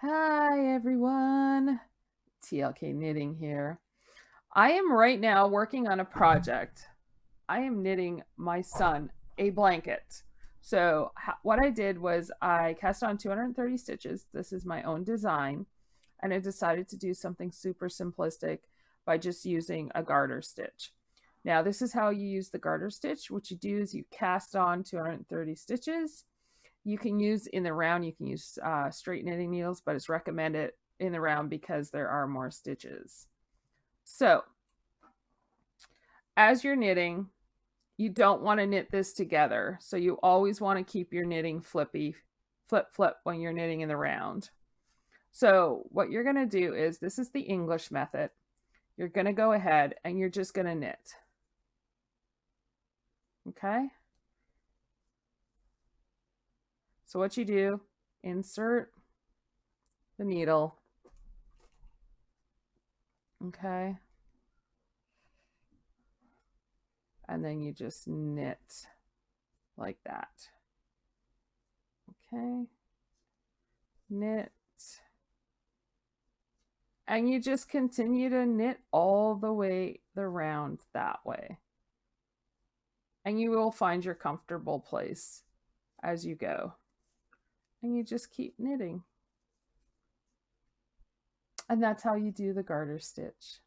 Hi everyone, TLK Knitting here. I am right now working on a project. I am knitting my son a blanket. So what I did was I cast on 230 stitches. This is my own design, and I decided to do something super simplistic by just using a garter stitch. Now this is how you use the garter stitch. What you do is you cast on 230 stitches. You can use in the round, you can use straight knitting needles, but it's recommended in the round because there are more stitches. So as you're knitting, you don't want to knit this together. So you always want to keep your knitting flip when you're knitting in the round. So what you're going to do is, this is the English method. You're going to go ahead and you're just going to knit. Okay? So what you do, insert the needle. Okay? And then you just knit like that. Okay. Knit. And you just continue to knit all the way around that way. And you will find your comfortable place as you go. And you just keep knitting. And that's how you do the garter stitch.